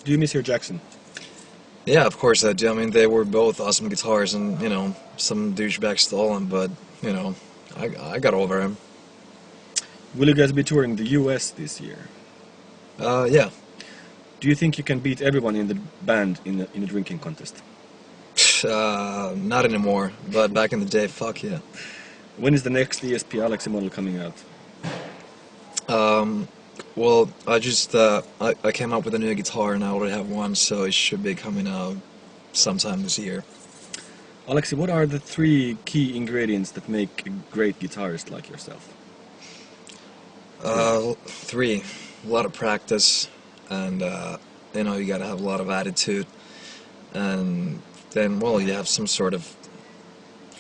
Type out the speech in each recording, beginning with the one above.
Do you miss your Jackson? Yeah, of course I do. I mean, they were both awesome guitars, and you know, some douchebag stole them, but you know, I got over him. Will you guys be touring the US this year? Yeah. Do you think you can beat everyone in the band in a drinking contest? Not anymore, but back in the day, fuck yeah. When is the next ESP Alexi model coming out? Well, I came up with a new guitar, and I already have one, so it should be coming out sometime this year. Alexi, what are the 3 key ingredients that make a great guitarist like yourself? 3, a lot of practice, and you know, you gotta have a lot of attitude, and then, well, you have some sort of,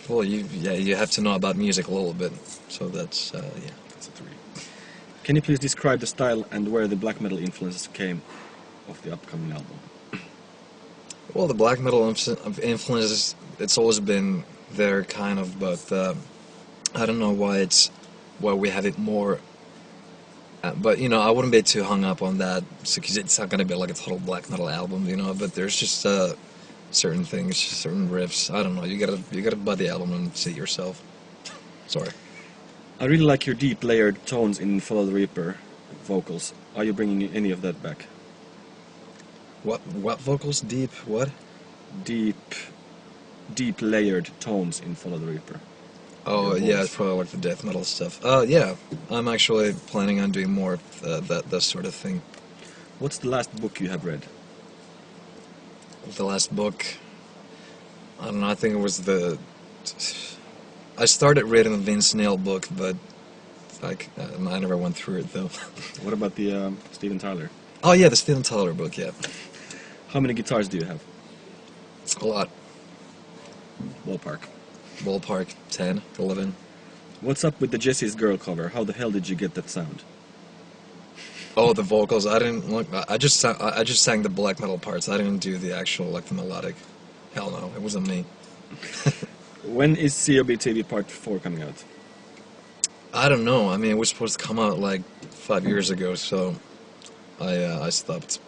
well, you have to know about music a little bit, so that's, yeah. That's a 3. Can you please describe the style and where the black metal influences came of the upcoming album? Well, the black metal influences, it's always been there, kind of, but I don't know why we have it more. But you know, I wouldn't be too hung up on that, because it's not gonna be like a total black metal album, you know. But there's just certain things, certain riffs. I don't know. You gotta buy the album and see it yourself. Sorry. I really like your deep layered tones in Follow the Reaper vocals. Are you bringing any of that back? What vocals? Deep what? Deep layered tones in Follow the Reaper. Oh yeah, it's probably like the death metal stuff. Yeah, I'm actually planning on doing more of that sort of thing. What's the last book you have read? The last book, I don't know. I think it was I started reading the Vince Neil book, but like I never went through it though. What about the Steven Tyler? Oh yeah, the Steven Tyler book. Yeah, How many guitars do you have? a lot. Ballpark. Ballpark 10, 11. What's up with the Jesse's Girl cover? How the hell did you get that sound? Oh, the vocals. I didn't look. I just sang the black metal parts. I didn't do the actual like the melodic. Hell no, it wasn't me. When is COB Part 4 coming out? I don't know. I mean, it was supposed to come out like 5 years ago, so I stopped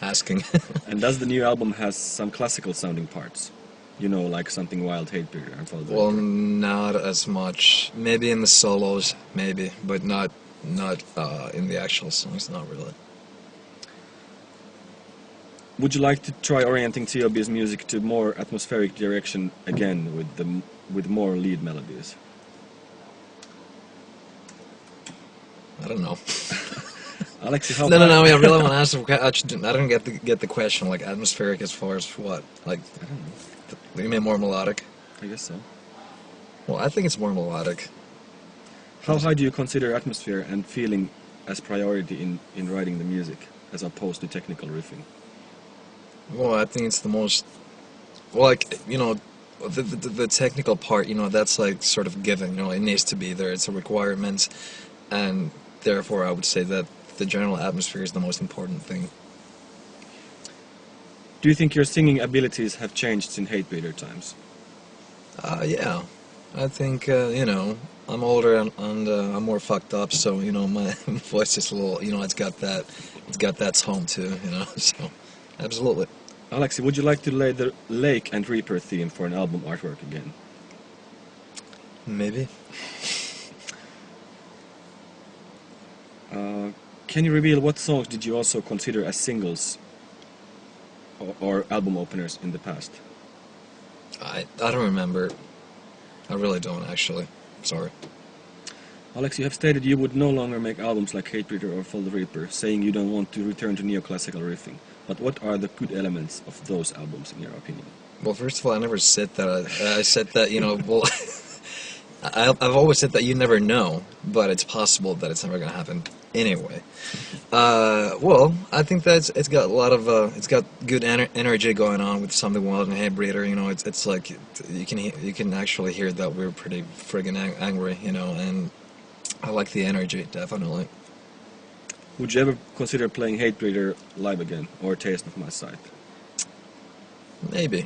asking. And does the new album has some classical sounding parts? You know, like something Wild Hatebreeder and Follow the Well, Reaper. not as much. Maybe in the solos, maybe, but not in the actual songs. Not really. Would you like to try orienting TOB's music to more atmospheric direction again with more lead melodies? I don't know. Alexi, how No. I really want to ask. I don't get the question. Like atmospheric as far as what? Like, I don't know. you mean more melodic? I guess so. Well, I think it's more melodic. How high do you consider atmosphere and feeling as priority in writing the music, as opposed to technical riffing? Well, I think it's the most. Well, like you know, the technical part. You know, that's like sort of given. You know, it needs to be there. It's a requirement, and therefore, I would say that the general atmosphere is the most important thing. Do you think your singing abilities have changed since Hatebreeder times? Yeah, I think you know, I'm older and I'm more fucked up, so you know my voice is a little, you know, it's got that tone too, you know. So absolutely. Alexi, would you like to lay the Lake and Reaper theme for an album artwork again? Maybe. Can you reveal what songs did you also consider as singles or album openers in the past? I don't remember. I really don't actually. Sorry. Alex, you have stated you would no longer make albums like Hatebreeder or Follow the Reaper, saying you don't want to return to neoclassical riffing. But what are the good elements of those albums, in your opinion? Well, first of all, I never said that. I said that, you know, well, I've always said that you never know, but it's possible that it's never going to happen anyway. Well, I think that it's got a lot of, it's got good energy going on with Something Wild and Hatebreeder. You know, it's like you can actually hear that we're pretty friggin' angry, you know, and I like the energy, definitely. Would you ever consider playing Hatebreeder live again, or Taste of My Sight? Maybe.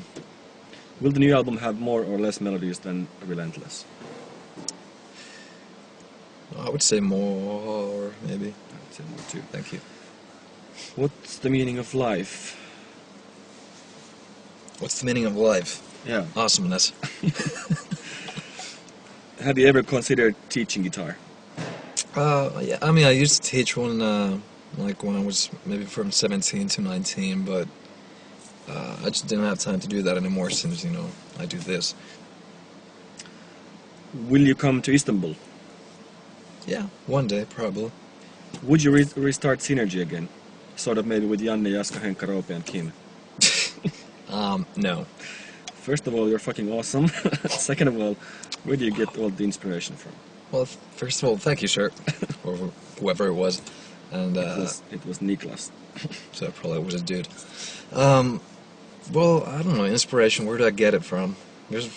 Will the new album have more or less melodies than Relentless? I would say more, maybe. I would say more too. Thank you. What's the meaning of life? What's the meaning of life? Yeah. Awesomeness. Have you ever considered teaching guitar? Yeah, I mean, I used to teach like when I was maybe from 17 to 19, but I just didn't have time to do that anymore since, I do this. Will you come to Istanbul? Yeah, one day, probably. Would you restart Synergy again? Sort of maybe with Janne, Jaska, Henkka, Roope and Kim. No. First of all, you're fucking awesome. Second of all, where do you get all the inspiration from? Well, first of all, thank you, sir, or whoever it was. And It was Niklas. so it probably was a dude. Well, I don't know, inspiration, where do I get it from? There's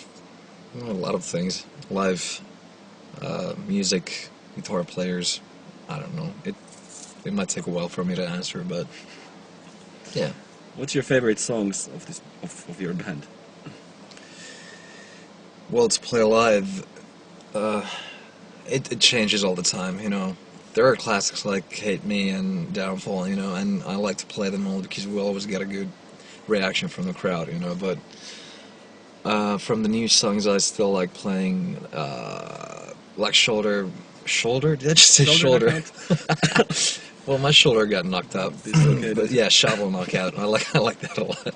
a lot of things. Live, music, guitar players, I don't know. It might take a while for me to answer, but yeah. What's your favorite songs of your band? Well, to play live, it changes all the time, There are classics like Hate Me and Downfall, and I like to play them all because we always get a good reaction from the crowd, But from the new songs, I still like playing, like Shoulder. Shoulder? Did I just say shoulder? Well, my shoulder got knocked out. Okay, but yeah, Shovel Knockout. I like that a lot.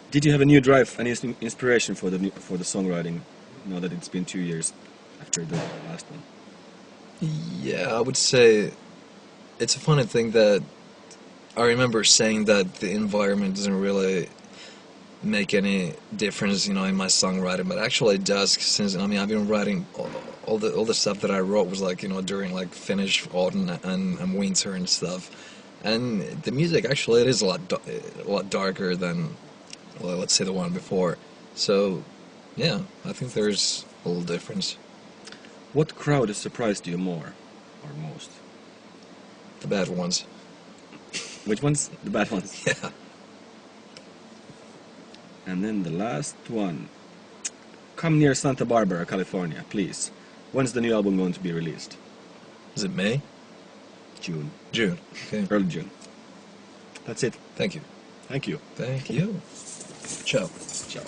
Did you have a new drive and inspiration for the songwriting? Now that it's been 2 years after the last one. Yeah, I would say it's a funny thing that I remember saying that the environment doesn't really make any difference, in my songwriting, but actually it does, since I've been writing all the stuff that I wrote was like, during like Finnish autumn and winter and stuff, and the music actually it is a lot darker than, well, let's say the one before. So yeah, I think there's a little difference. What crowd has surprised you more or most? The bad ones. Which ones? The bad ones. Yeah. And then the last one. Come near Santa Barbara, California, please. When's the new album going to be released? Is it May? June. June. Okay. Early June. That's it. Thank you. Thank you. Thank you. Ciao. Ciao.